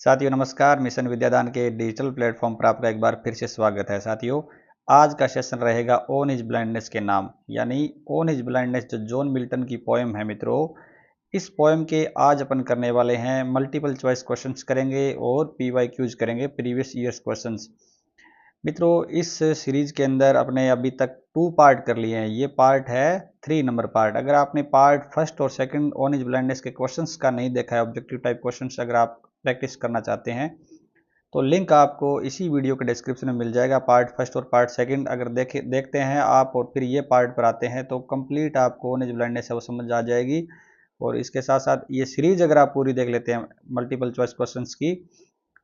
साथियों नमस्कार। मिशन विद्यादान के डिजिटल प्लेटफॉर्म पर आपका एक बार फिर से स्वागत है। साथियों, आज का सेशन रहेगा ओन इज ब्लाइंडनेस के नाम, यानी ओन इज ब्लाइंडनेस जो जॉन मिल्टन की पोएम है मित्रों। इस पोएम के आज अपन करने वाले हैं मल्टीपल चॉइस क्वेश्चंस करेंगे और पीवाईक्यूज करेंगे, प्रीवियस ईयर्स क्वेश्चंस। मित्रों, इस सीरीज के अंदर अपने अभी तक 2 पार्ट कर लिए हैं। ये पार्ट है 3 नंबर पार्ट। अगर आपने पार्ट फर्स्ट और सेकंड ओन इज ब्लाइंडनेस के क्वेश्चंस का नहीं देखा है, ऑब्जेक्टिव टाइप क्वेश्चंस अगर आप प्रैक्टिस करना चाहते हैं तो लिंक आपको इसी वीडियो के डिस्क्रिप्शन में मिल जाएगा। पार्ट फर्स्ट और पार्ट सेकंड अगर देखते हैं आप और फिर ये पार्ट पर आते हैं तो कंप्लीट आपको ओन इज ब्लाइंडनेस है वो समझ आ जाएगी। और इसके साथ साथ ये सीरीज अगर आप पूरी देख लेते हैं मल्टीपल चॉइस क्वेश्चंस की,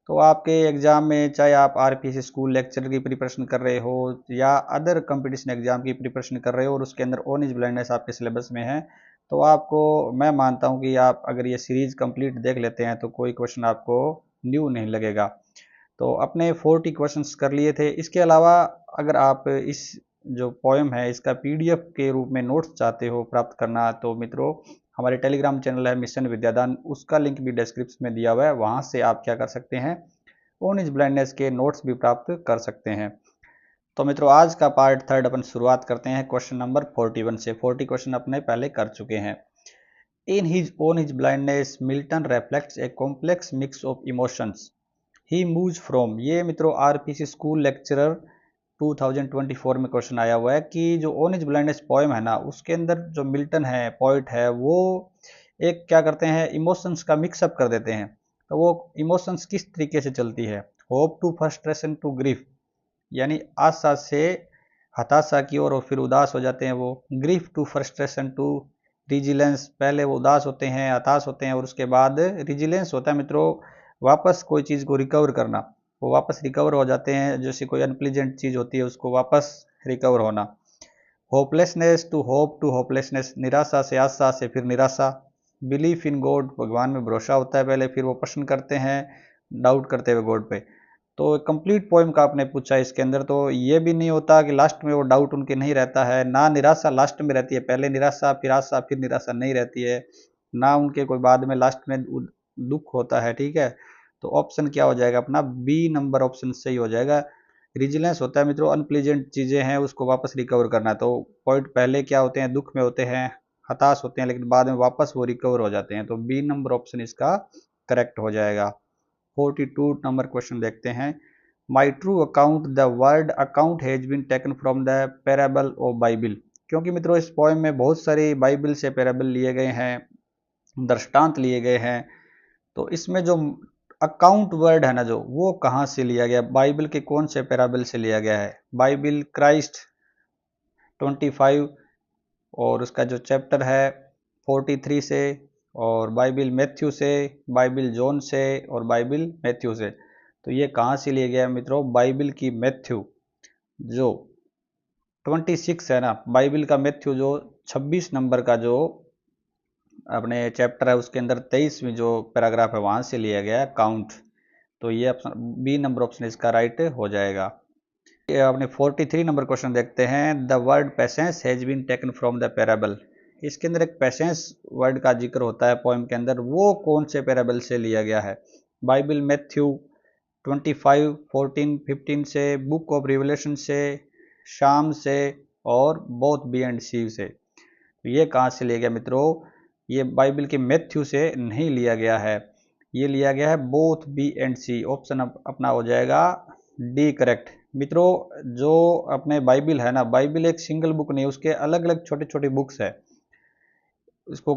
तो आपके एग्जाम में चाहे आप आरपीएससी स्कूल लेक्चर की प्रिपरेशन कर रहे हो या अदर कंपटीशन एग्जाम की प्रिपरेशन कर रहे हो और उसके अंदर ओन इज ब्लाइंडनेस आपके सिलेबस में है, तो आपको मैं मानता हूं कि आप अगर ये सीरीज कंप्लीट देख लेते हैं तो कोई क्वेश्चन आपको न्यू नहीं लगेगा। तो अपने 40 क्वेश्चंस कर लिए थे। इसके अलावा अगर आप इस जो पोएम है इसका पीडीएफ के रूप में नोट्स चाहते हो प्राप्त करना, तो मित्रों हमारे टेलीग्राम चैनल है मिशन विद्यादान, उसका लिंक भी डिस्क्रिप्शन में दिया हुआ है। वहां से आप क्या कर सकते हैं, ओन इज ब्लाइंडनेस के नोट्स भी प्राप्त कर सकते हैं। तो मित्रों आज का पार्ट थर्ड अपन शुरुआत करते हैं क्वेश्चन नंबर 41 से। 40 क्वेश्चन अपने पहले कर चुके हैं। In his own is blindness Milton reflects a complex mix of emotions he moves from. ये मित्रों आरपीसी स्कूल लेक्चरर 2024 में क्वेश्चन आया हुआ है कि जो ओन इज ब्लाइंडनेस पोएम है ना, उसके अंदर जो मिल्टन है पोइट है वो एक क्या करते हैं, इमोशंस का मिक्सअप कर देते हैं। तो वो इमोशंस किस तरीके से चलती है, hope to frustration to grief, यानी आशा से हताशा की ओर और फिर उदास हो जाते हैं वो। Grief to frustration to resilience, पहले वो उदास होते हैं हताश होते हैं और उसके बाद रिजिलेंस होता है मित्रों वापस कोई चीज़ को रिकवर करना। वो वापस रिकवर हो जाते हैं, जैसे कोई अनप्लीजेंट चीज़ होती है उसको वापस रिकवर होना। होपलेसनेस टू होपलेसनेस, निराशा से आशा से फिर निराशा। बिलीफ इन गॉड, भगवान में भरोसा होता है पहले, फिर वो प्रश्न करते हैं डाउट करते हुए गॉड पे। तो कंप्लीट पोएम का आपने पूछा इसके अंदर, तो ये भी नहीं होता कि लास्ट में वो डाउट उनके नहीं रहता है, ना निराशा लास्ट में रहती है, पहले निराशा फिर आशा फिर निराशा नहीं रहती है, ना उनके कोई बाद में लास्ट में दुख होता है। ठीक है, तो ऑप्शन क्या हो जाएगा अपना, बी नंबर ऑप्शन सही हो जाएगा। रिजिलेंस होता है मित्रों अनप्लीजेंट चीजें हैं उसको वापस रिकवर करना। तो पॉइंट पहले क्या होते हैं, दुख में होते हैं हताश होते हैं, लेकिन बाद में वापस वो रिकवर हो जाते हैं। तो बी नंबर ऑप्शन इसका करेक्ट हो जाएगा। 42 नंबर क्वेश्चन देखते हैं। My true account, the word account has been taken from the parable of Bible. क्योंकि मित्रों इस पोएम में बहुत सारी बाइबल से पैराबल लिए गए हैं, दृष्टांत लिए गए हैं। तो इसमें जो अकाउंट वर्ड है ना, जो वो कहाँ से लिया गया, बाइबल के कौन से पैराबल से लिया गया है। बाइबल क्राइस्ट 25 और उसका जो चैप्टर है 43 से, और बाइबल मैथ्यू से, बाइबल जॉन से और बाइबल मैथ्यू से। तो ये कहाँ से लिया गया मित्रों, बाइबल की मैथ्यू जो 26 है ना, बाइबल का मैथ्यू जो 26 नंबर का जो अपने चैप्टर है उसके अंदर 23वीं जो पैराग्राफ है वहां से लिया गया काउंट। तो ये ऑप्शन बी नंबर ऑप्शन इसका राइट हो जाएगा। ये अपने 43 नंबर क्वेश्चन देखते हैं। The word patience has been taken from the parable. इसके अंदर एक पेशेंस वर्ड का जिक्र होता है पोएम के अंदर, वो कौन से पैराबल से लिया गया है। बाइबल मैथ्यू 25, 14, 15 से, बुक ऑफ रिवलेशन से, शाम से और बोथ बी एंड सी से। तो ये कहाँ से लिया गया मित्रों, ये बाइबल के मैथ्यू से नहीं लिया गया है, ये लिया गया है both B and C. Option अपना हो जाएगा डी करेक्ट। मित्रों जो अपने बाइबल है ना, बाइबल एक सिंगल बुक नहीं, उसके अलग अलग छोटे छोटे बुक्स है। इसको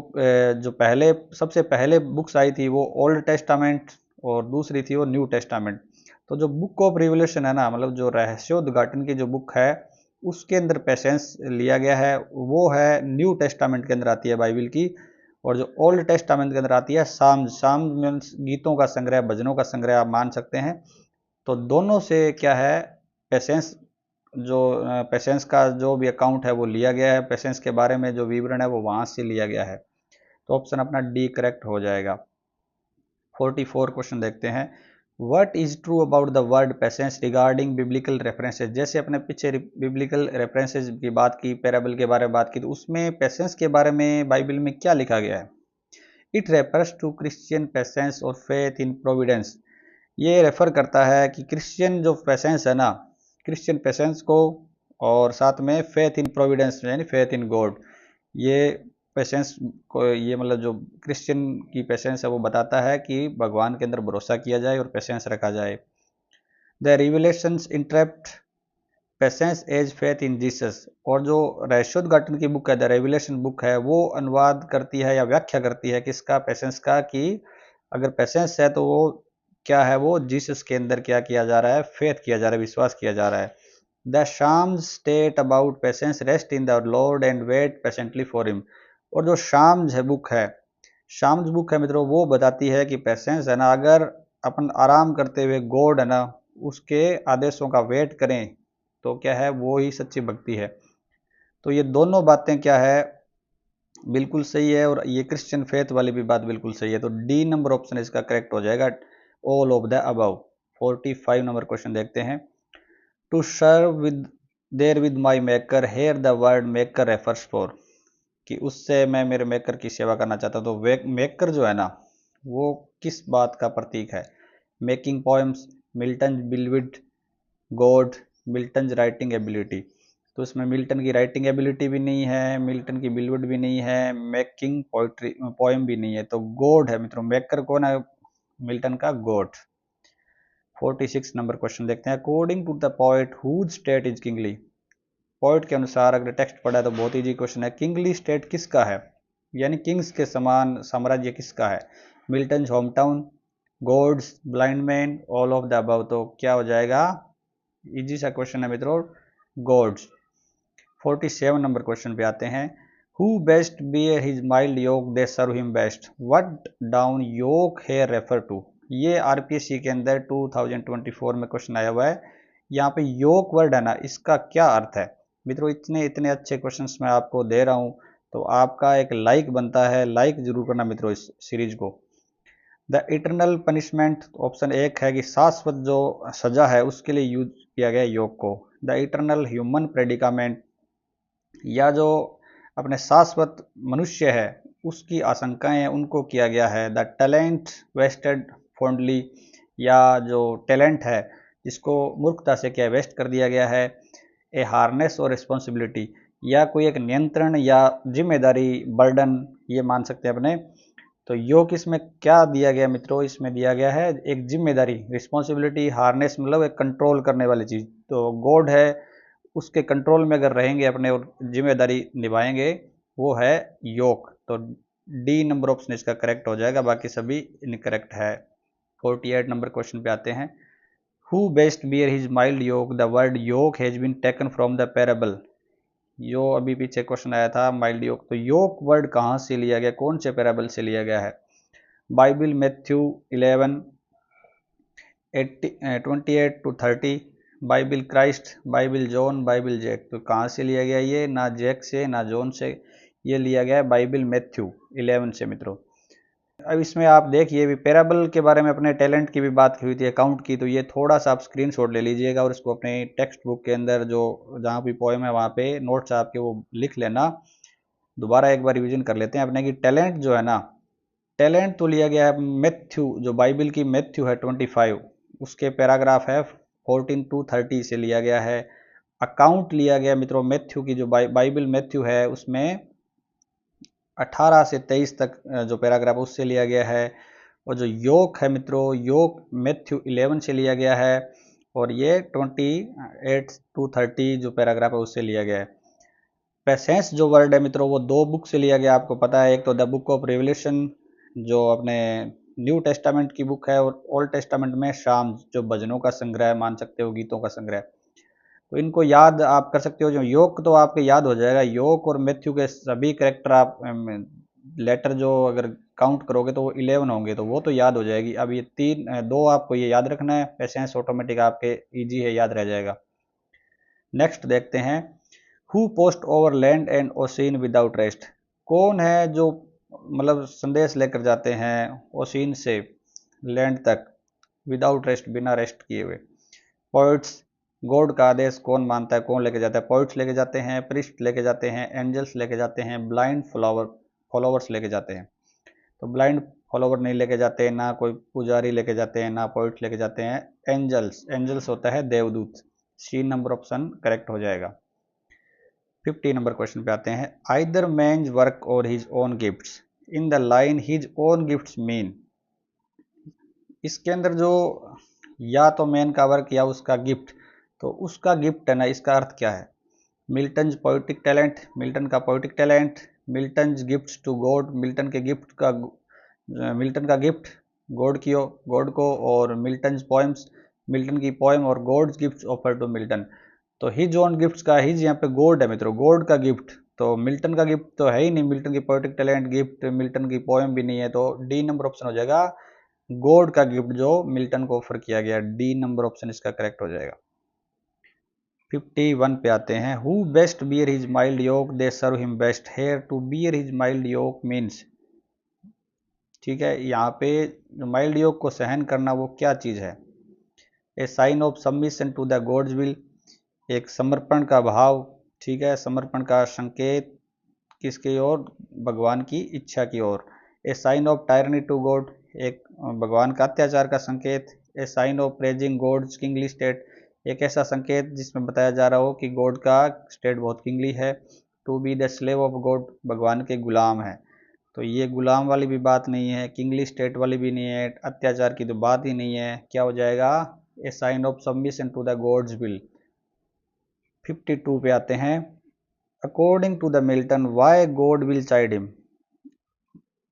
जो पहले सबसे पहले बुक्स आई थी वो ओल्ड टेस्टामेंट और दूसरी थी वो न्यू टेस्टामेंट। तो जो बुक ऑफ रिवलेशन है ना, मतलब जो रहस्योद्घाटन की जो बुक है उसके अंदर पेशेंस लिया गया है, वो है न्यू टेस्टामेंट के अंदर आती है बाइबल की। और जो ओल्ड टेस्टामेंट के अंदर आती है साम साम मीन्स गीतों का संग्रह, भजनों का संग्रह आप मान सकते हैं। तो दोनों से क्या है, पेशेंस जो पेशेंस का जो भी अकाउंट है वो लिया गया है, पेशेंस के बारे में जो विवरण है वो वहां से लिया गया है। तो ऑप्शन अपना डी करेक्ट हो जाएगा। 44 क्वेश्चन देखते हैं। What is true about the word patience regarding biblical references. जैसे अपने पीछे बिब्लिकल रेफरेंसेज की बात की, पैराबल के बारे में बात की, तो उसमें पेशेंस के बारे में बाइबल में क्या लिखा गया है। It refers to Christian patience और फेथ इन प्रोविडेंस। ये रेफर करता है कि क्रिश्चियन जो पेशेंस है ना, क्रिश्चियन पेशेंस को, और साथ में फेथ इन प्रोविडेंस यानी फेथ इन गॉड, ये पेशेंस को, ये मतलब जो क्रिश्चियन की पेशेंस है वो बताता है कि भगवान के अंदर भरोसा किया जाए और पेशेंस रखा जाए। The Revelations interpret patience as faith in Jesus, और जो रहस्योद्घाटन की बुक है, द रेविलेशन बुक है, वो अनुवाद करती है या व्याख्या करती है किसका, पेशेंस का, कि अगर पेशेंस है तो वो क्या है, वो जीसस के अंदर क्या किया जा रहा है, फेथ किया जा रहा है, विश्वास किया जा रहा है। The Psalms state about patience rest in the lord and wait patiently for him, और जो शाम्स है बुक है, शाम्स बुक है मित्रों, वो बताती है कि पेशेंस है ना, अगर अपन आराम करते हुए गॉड है ना उसके आदेशों का वेट करें तो क्या है, वो ही सच्ची भक्ति है। तो ये दोनों बातें क्या है, बिल्कुल सही है, और ये क्रिश्चियन फेथ वाली भी बात बिल्कुल सही है। तो डी नंबर ऑप्शन इसका करेक्ट हो जाएगा, all of the above. 45 number question देखते हैं। To serve with therewith my maker, here the word maker refers for, कि उससे मैं मेरे मेकर की सेवा करना चाहता हूँ। तो मेकर जो है ना, वो किस बात का प्रतीक है, making poems, Milton believed God, Milton writing ability. तो इसमें मिल्टन की राइटिंग एबिलिटी भी नहीं है, मिल्टन की बिलीव्ड भी नहीं है, मेकिंग पोइट्री पोएम भी नहीं है, तो गॉड है मित्रों, मेकर कौन है, मिल्टन का गॉड। 46 नंबर क्वेश्चन देखते हैं। According to the poet whose state is kingly, poet के अनुसार अगर टेक्स्ट पढ़ा है तो बहुत इजी क्वेश्चन है, किंगली स्टेट किसका है, यानी किंग्स के समान साम्राज्य किसका है, Milton home town, God's, blind man, all of the above. तो क्या हो जाएगा, इजी सा क्वेश्चन है मित्रों, गॉड्स। 47 नंबर क्वेश्चन पे आते हैं। Who best bear his mild yoke they serve him best, what down yoke here refer to. ये आरपीएससी के अंदर 2024 में क्वेश्चन आया हुआ है। यहाँ पे योक वर्ड है ना, इसका क्या अर्थ है मित्रों। इतने इतने अच्छे क्वेश्चंस मैं आपको दे रहा हूँ, तो आपका एक लाइक बनता है, लाइक जरूर करना मित्रों इस सीरीज को। द इटरनल पनिशमेंट, ऑप्शन एक है कि शाश्वत जो सजा है उसके लिए यूज किया गया योग को। द इटरनल ह्यूमन प्रेडिकामेंट, या जो अपने शाश्वत मनुष्य है उसकी आशंकाएं हैं उनको किया गया है। द टैलेंट वेस्टेड फॉन्डली, या जो टैलेंट है जिसको मूर्खता से क्या वेस्ट कर दिया गया है। ए हार्नेस और रिस्पॉन्सिबिलिटी, या कोई एक नियंत्रण या जिम्मेदारी, बर्डन, ये मान सकते हैं अपने। तो योग इसमें क्या दिया गया मित्रों, इसमें दिया गया है एक जिम्मेदारी, रिस्पॉन्सिबिलिटी, हार्नेस मतलब एक कंट्रोल करने वाली चीज। तो गॉड है, उसके कंट्रोल में अगर रहेंगे अपने और जिम्मेदारी निभाएंगे, वो है योग। तो डी नंबर ऑप्शन इसका करेक्ट हो जाएगा, बाकी सभी इनकरेक्ट है। 48 नंबर क्वेश्चन पे आते हैं। Who best bear his mild yoke, the word yoke has been taken from the parable. जो अभी पीछे क्वेश्चन आया था माइल्ड योग, तो योग वर्ड कहाँ से लिया गया, कौन से पैराबल से लिया गया है। Bible Matthew 11 28 to 30, Bible Christ, Bible John, Bible Jack. तो कहाँ से लिया गया ये, ना जैक से ना जॉन से, ये लिया गया है बाइबल मैथ्यू 11 से मित्रों। अब इसमें आप देखिए भी पैराबल के बारे में अपने टैलेंट की भी बात हुई थी, अकाउंट की, तो ये थोड़ा सा आप स्क्रीनशॉट ले लीजिएगा और इसको अपने टेक्स्ट बुक के अंदर जो जहाँ भी पोएम है वहाँ पे नोट्स आपके वो लिख लेना। दोबारा एक बार रिवीजन कर लेते हैं अपने कि टैलेंट जो है ना, टैलेंट तो लिया गया है मैथ्यू, जो बाइबल की मैथ्यू है 25 उसके पैराग्राफ है 14 to 30 से लिया गया है। अकाउंट लिया गया मित्रों मैथ्यू की, जो बाइबल मैथ्यू है उसमें 18 से 23 तक जो पैराग्राफ उससे लिया गया है। और जो योग है मित्रों, योग मैथ्यू 11 से लिया गया है, और ये 28 to 30 जो पैराग्राफ है उससे लिया गया है। पेशेंस जो वर्ड है मित्रों, वो दो बुक से लिया गया, आपको पता है, एक तो द बुक ऑफ रेवलेशन जो अपने न्यू टेस्टामेंट की बुक है, और ओल्ड टेस्टामेंट में शाम जो भजनों का संग्रह मान सकते हो, गीतों का संग्रह। तो इनको याद आप कर सकते हो, जो योग तो आपके याद हो जाएगा, योग और मैथ्यू के सभी करेक्टर आप लेटर जो अगर काउंट करोगे तो वो 11 होंगे, तो वो तो याद हो जाएगी। अब ये दो आपको ये याद रखना है, पेशेंस ऑटोमेटिक आपके इजी है, याद रह जाएगा। नेक्स्ट देखते हैं। Who post over land and ocean without rest, कौन है जो मतलब संदेश लेकर जाते हैं ओशियन से लैंड तक विदाउट रेस्ट, बिना रेस्ट किए हुए। पोइट्स, गॉड का आदेश कौन मानता है, कौन लेके जाता है, पोइट्स लेके जाते हैं, प्रिस्ट लेके जाते हैं, एंजल्स लेके जाते हैं, ब्लाइंड फॉलोवर्स लेके जाते हैं। तो ब्लाइंड फॉलोवर नहीं लेके जाते, ना कोई पुजारी लेके जाते हैं, ना पोइट्स लेके जाते हैं। एंजल्स, एंजल्स होता है देवदूत। सी नंबर ऑप्शन करेक्ट हो जाएगा। 50 नंबर क्वेश्चन पे आते हैं। आइदर मैन्स वर्क और his own gifts in the line his own gifts mean. इसके अंदर जो या तो मैन का वर्क या उसका गिफ्ट, तो उसका गिफ्ट है ना, इसका अर्थ क्या है? मिल्टन पोइटिक टैलेंट, मिल्टन का poetic talent, Milton gifts to God, Milton के गिफ्ट का, मिल्टन का गिफ्ट गॉड को, और मिल्टन पोएम्स, मिल्टन की पोएम, और God's gifts offer to Milton. तो हिज ओन गिफ्ट्स का हिज यहाँ पे गॉड है मित्रों, गॉड का गिफ्ट। तो मिल्टन का गिफ्ट तो है ही नहीं, मिल्टन की पोएटिक टैलेंट गिफ्ट, मिल्टन की पोएम भी नहीं है, तो डी नंबर ऑप्शन हो जाएगा, गॉड का गिफ्ट जो मिल्टन को ऑफर किया गया। डी नंबर ऑप्शन इसका करेक्ट हो जाएगा। 51 पे आते हैं। Who best bear his mild yoke they serve him best here. To bear his mild yoke means, ठीक है, यहाँ पे माइल्ड योक को सहन करना वो क्या चीज है? A sign of submission to the God's will, एक समर्पण का भाव, ठीक है, समर्पण का संकेत किसकी ओर? भगवान की इच्छा की ओर। A sign of tyranny to God, एक भगवान का अत्याचार का संकेत। A sign of praising God's kingly state, एक ऐसा संकेत जिसमें बताया जा रहा हो कि गॉड का स्टेट बहुत किंगली है। To be the slave of God, भगवान के गुलाम है। तो ये गुलाम वाली भी बात नहीं है, किंगली स्टेट वाली भी नहीं है, अत्याचार की तो बात ही नहीं है। क्या हो जाएगा? A sign of submission to the God's will. 52 पे आते हैं। According to the Milton why God will chide him.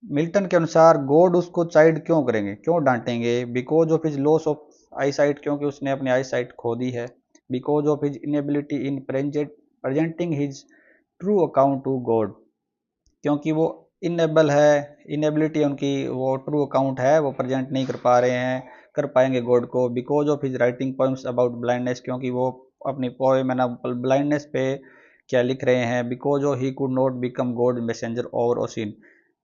Milton के अनुसार गॉड उसको चाइड क्यों करेंगे, क्यों डांटेंगे? Because of his loss of eye sight, क्योंकि उसने अपनी आई साइट खो दी है। Because of his inability in presenting his true account to God, क्योंकि वो इनेबल है, इनेबिलिटी उनकी, वो ट्रू अकाउंट है वो प्रेजेंट नहीं कर पा रहे हैं, कर पाएंगे गॉड को। Because of his writing poems about blindness, क्योंकि वो अपनी पोएम है ना ब्लाइंडनेस पे क्या लिख रहे हैं। Because of he could not become God messenger over ocean,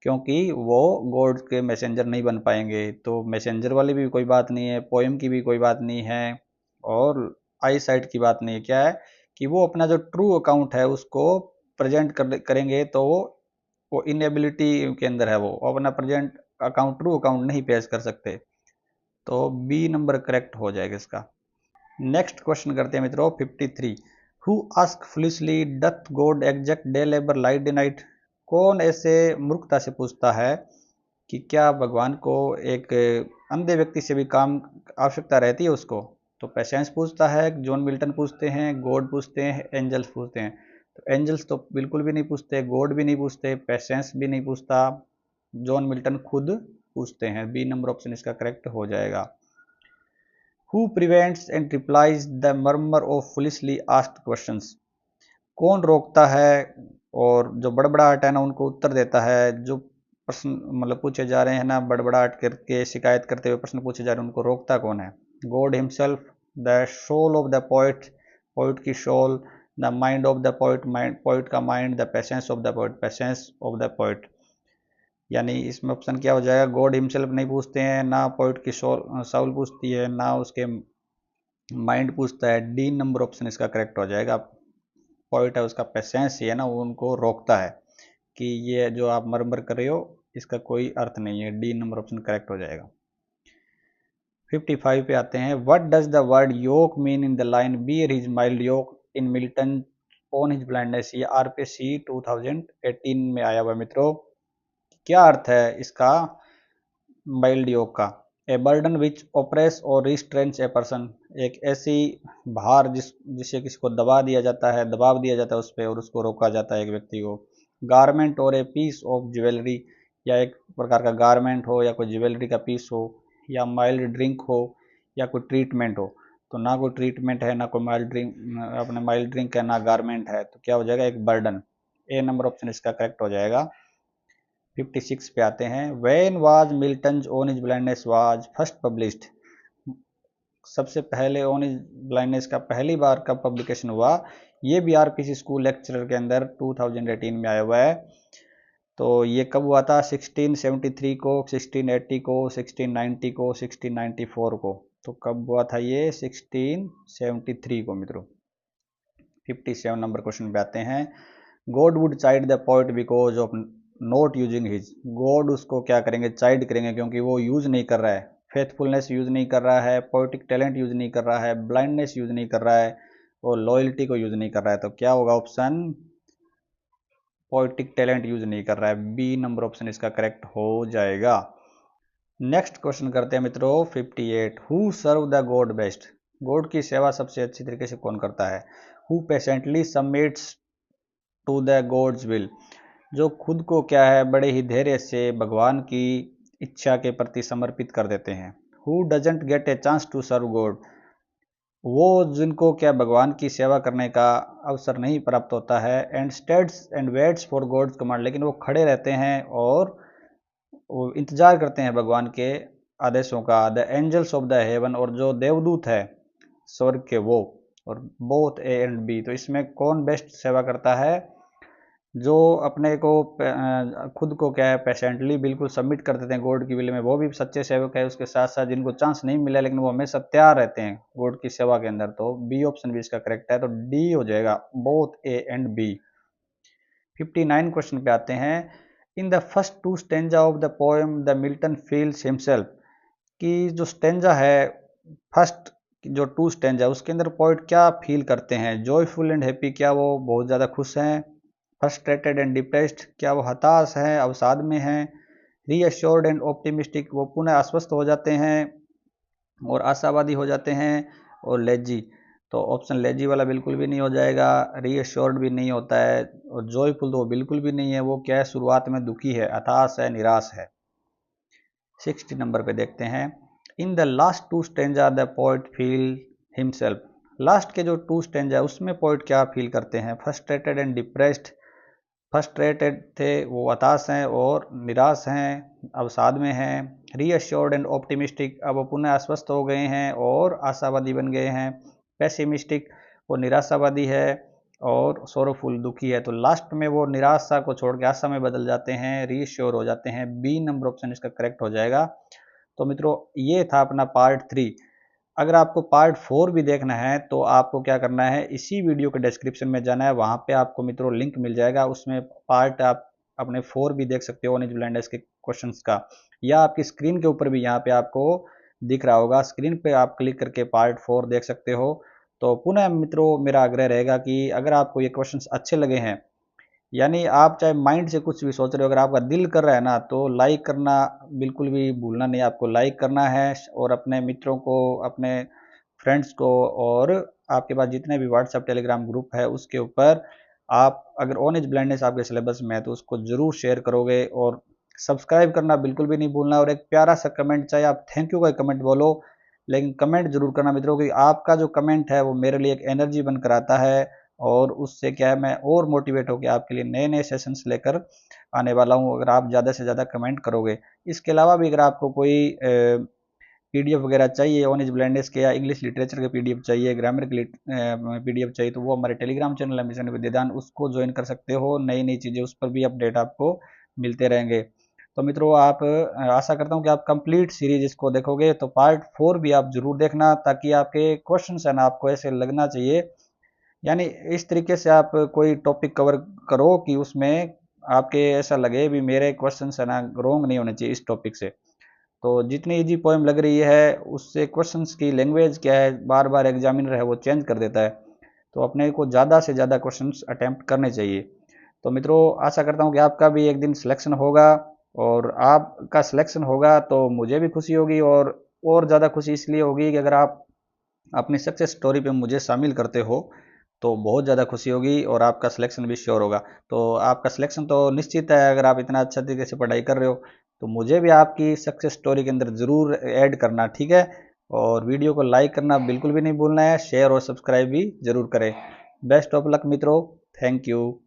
क्योंकि वो गॉड के मैसेंजर नहीं बन पाएंगे। तो मैसेंजर वाली भी कोई बात नहीं है, पोएम की भी कोई बात नहीं है, और आई साइट की बात नहीं है। क्या है कि वो अपना जो ट्रू अकाउंट है उसको प्रेजेंट करेंगे, तो वो इनएबिलिटी के अंदर है, वो अपना प्रेजेंट अकाउंट ट्रू अकाउंट नहीं पेश कर सकते। तो बी नंबर करेक्ट हो जाएगा इसका। नेक्स्ट क्वेश्चन करते हैं मित्रों 53। Who ask foolishly doth God exact day labour light day night. कौन ऐसे मूर्खता से पूछता है कि क्या भगवान को एक अंधे व्यक्ति से भी काम आवश्यकता रहती है उसको? तो पेशेंस पूछता है, जॉन मिल्टन पूछते हैं, गॉड पूछते हैं, एंजल्स पूछते हैं। तो एंजल्स तो बिल्कुल भी नहीं पूछते, गॉड भी नहीं पूछते, पेशेंस भी नहीं पूछता, जॉन मिल्टन खुद पूछते हैं। बी नंबर ऑप्शन इसका करेक्ट हो जाएगा। Who prevents and replies the murmur of foolishly asked questions. कौन रोकता है और जो बड़बड़ाहट है ना उनको उत्तर देता है? जो प्रश्न मतलब पूछे जा रहे हैं ना, बड़बड़ाहट करके शिकायत करते हुए प्रश्न पूछे जा रहे हैं, उनको रोकता कौन है? God himself, the soul of the poet, poet की soul, the mind of the poet, mind poet का mind, the patience of the poet, patience of the poet. यानी इसमें ऑप्शन क्या हो जाएगा? गॉड हिमसेल्फ नहीं पूछते हैं, ना पोइट की सोल पूछती है, ना उसके माइंड पूछता है। डी नंबर ऑप्शन इसका करेक्ट हो जाएगा। पॉइंट है उसका पेशेंस ही है ना, वो उनको रोकता है कि ये जो आप मरमर कर रहे हो इसका कोई अर्थ नहीं है। डी नंबर ऑप्शन करेक्ट हो जाएगा। 55 पे आते हैं। What does the word yoke mean in the line bear his mild yoke in Milton on his blindness. ये आरपीसी 2018 में आया हुआ मित्रों। क्या अर्थ है इसका माइल्ड योक का? ए बर्डन विच ओप्रेस और रिस्ट्रेंस ए पर्सन, एक ऐसी भार जिससे किसी को दबा दिया जाता है, दबाव दिया जाता है उस पर, और उसको रोका जाता है एक व्यक्ति को। गारमेंट और ए पीस ऑफ ज्वेलरी, या एक प्रकार का गारमेंट हो, या कोई ज्वेलरी का पीस हो, या माइल्ड ड्रिंक हो, या कोई ट्रीटमेंट हो। तो ना कोई ट्रीटमेंट है, ना कोई माइल्ड ड्रिंक, अपने माइल्ड ड्रिंक है, ना गारमेंट है, तो क्या हो जाएगा? एक बर्डन। ए नंबर ऑप्शन इसका करेक्ट हो जाएगा। 56 पे आते हैं। When was Milton on his blindness was first published. सबसे पहले ऑन हिज ब्लाइंडनेस का पहली बार कब पब्लिकेशन हुआ? ये भी आरपीसी स्कूल लेक्चरर के अंदर 2018 में आया हुआ है। तो ये कब हुआ था? 1673 को, 1680 को, 1690 को, 1694 को। तो कब हुआ था ये? 1673 को मित्रों। 57 नंबर क्वेश्चन पे आते हैं। God would child the poet because of not using his, God उसको क्या करेंगे, चाइड करेंगे, क्योंकि वो यूज नहीं कर रहा है। फेथफुलनेस यूज नहीं कर रहा है, पोएटिक टैलेंट यूज नहीं कर रहा है, ब्लाइंडनेस यूज नहीं कर रहा है, और लॉयल्टी को यूज नहीं कर रहा है। तो क्या होगा ऑप्शन, पोएटिक टैलेंट यूज नहीं कर रहा है, बी नंबर ऑप्शन इसका करेक्ट हो जाएगा। नेक्स्ट क्वेश्चन करते हैं मित्रों 58, who serve the God best, God की सेवा सबसे अच्छी तरीके से कौन करता है। Who patiently submits to the God's will, जो खुद को क्या है बड़े ही धैर्य से भगवान की इच्छा के प्रति समर्पित कर देते हैं। Who doesn't get a chance to serve God, वो जिनको क्या भगवान की सेवा करने का अवसर नहीं प्राप्त होता है। And stands and waits for God's command, लेकिन वो खड़े रहते हैं और वो इंतजार करते हैं भगवान के आदेशों का। The angels of the heaven, और जो देवदूत है स्वर्ग के वो, और बोथ ए एंड बी। तो इसमें कौन बेस्ट सेवा करता है, जो अपने को खुद को क्या है पेशेंटली बिल्कुल सबमिट कर देते हैं गॉड की विल में, वो भी सच्चे सेवक है। उसके साथ साथ जिनको चांस नहीं मिला लेकिन वो हमेशा तैयार रहते हैं गॉड की सेवा के अंदर। तो बी ऑप्शन भी इसका करेक्ट है, तो डी हो जाएगा, both A and B. 59 question पे आते हैं। In the first two stanza of the poem the Milton feels himself, कि जो स्टेंजा है फर्स्ट जो टू स्टेंजा उसके अंदर पोइट क्या फील करते हैं। जॉयफुल एंड हैप्पी, क्या वो बहुत ज़्यादा खुश हैं। फ्रस्ट्रेटेड एंड डिप्रेस्ड, क्या वो हताश हैं, अवसाद में हैं। रीअश्योर्ड एंड ऑप्टिमिस्टिक, वो पुनः आश्वस्त हो जाते हैं और आशावादी हो जाते हैं। और लेजी, तो ऑप्शन लेजी वाला बिल्कुल भी नहीं हो जाएगा। रीअश्योर्ड भी नहीं होता है, और जॉयफुल तो वो बिल्कुल भी नहीं है। वो क्या है शुरुआत में दुखी है, हताश है, निराश है। 60 नंबर पे देखते हैं। In the last two stanza the poet feel himself, last के जो टू स्टेंजा उसमें पोइट क्या फील करते हैं। फ्रस्ट्रेटेड एंड डिप्रेस्ड, फ्रस्ट्रेटेड थे वो हताश हैं और निराश हैं, अवसाद में हैं। रीअश्योर्ड एंड ऑप्टिमिस्टिक, अब वो पुनः आश्वस्त हो गए हैं और आशावादी बन गए हैं। पेसिमिस्टिक, वो निराशावादी है। और सोरोफुल, दुखी है। तो लास्ट में वो निराशा को छोड़ के आशा में बदल जाते हैं, रीश्योर हो जाते हैं। बी नंबर ऑप्शन इसका करेक्ट हो जाएगा। तो मित्रों ये था अपना पार्ट 3। अगर आपको पार्ट 4 भी देखना है तो आपको क्या करना है, इसी वीडियो के डिस्क्रिप्शन में जाना है, वहां पे आपको मित्रों लिंक मिल जाएगा। उसमें पार्ट आप अपने 4 भी देख सकते हो ऑन इज ब्लाइंडनेस के क्वेश्चंस का, या आपकी स्क्रीन के ऊपर भी यहाँ पे आपको दिख रहा होगा, स्क्रीन पे आप क्लिक करके पार्ट 4 देख सकते हो। तो पुनः मित्रों मेरा आग्रह रहेगा कि अगर आपको ये क्वेश्चंस अच्छे लगे हैं, यानी आप चाहे माइंड से कुछ भी सोच रहे हो, अगर आपका दिल कर रहा है ना, तो लाइक करना बिल्कुल भी भूलना नहीं। आपको लाइक करना है और अपने मित्रों को, अपने फ्रेंड्स को, और आपके पास जितने भी व्हाट्सएप टेलीग्राम ग्रुप है उसके ऊपर आप, अगर ऑन एज ब्लाइंडनेस आपके सिलेबस में है तो उसको जरूर शेयर करोगे। और सब्सक्राइब करना बिल्कुल भी नहीं भूलना। और एक प्यारा सा कमेंट, चाहे आप थैंक यू का कमेंट बोलो, लेकिन कमेंट जरूर करना मित्रों, क्योंकि आपका जो कमेंट है वो मेरे लिए एक एनर्जी बनकर आता है, और उससे क्या है मैं और मोटिवेट होकर आपके लिए नए नए सेशंस लेकर आने वाला हूँ, अगर आप ज़्यादा से ज़्यादा कमेंट करोगे। इसके अलावा भी अगर आपको कोई पीडीएफ वगैरह चाहिए ऑन इज ब्लाइंडनेस के, या इंग्लिश लिटरेचर के पीडीएफ चाहिए, ग्रामर के पीडीएफ चाहिए, तो वो हमारे टेलीग्राम चैनल है मिशन विद्यादान, उसको ज्वाइन कर सकते हो। नई नई चीज़ें उस पर भी अपडेट आपको मिलते रहेंगे। तो मित्रों आप आशा करता हूँ कि आप कंप्लीट सीरीज इसको देखोगे। तो पार्ट 4 भी आप जरूर देखना, ताकि आपके क्वेश्चन है ना आपको ऐसे लगना चाहिए, यानी इस तरीके से आप कोई टॉपिक कवर करो कि उसमें आपके ऐसा लगे भी मेरे क्वेश्चन है ना रॉन्ग नहीं होने चाहिए इस टॉपिक से। तो जितनी इजी पोएम लग रही है उससे क्वेश्चंस की लैंग्वेज क्या है, बार बार एग्जामिनर है वो चेंज कर देता है, तो अपने को ज़्यादा से ज़्यादा क्वेश्चंस अटेम्प्ट करने चाहिए। तो मित्रों आशा करता हूँ कि आपका भी एक दिन सिलेक्शन होगा, और आपका सिलेक्शन होगा तो मुझे भी खुशी होगी, और ज़्यादा खुशी इसलिए होगी कि अगर आप अपनी सक्सेस स्टोरी पे मुझे शामिल करते हो तो बहुत ज़्यादा खुशी होगी, और आपका सिलेक्शन भी श्योर होगा। तो आपका सिलेक्शन तो निश्चित है, अगर आप इतना अच्छा तरीके से पढ़ाई कर रहे हो तो मुझे भी आपकी सक्सेस स्टोरी के अंदर ज़रूर ऐड करना, ठीक है। और वीडियो को लाइक करना बिल्कुल भी नहीं भूलना है, शेयर और सब्सक्राइब भी ज़रूर करें। बेस्ट ऑफ लक मित्रों, थैंक यू।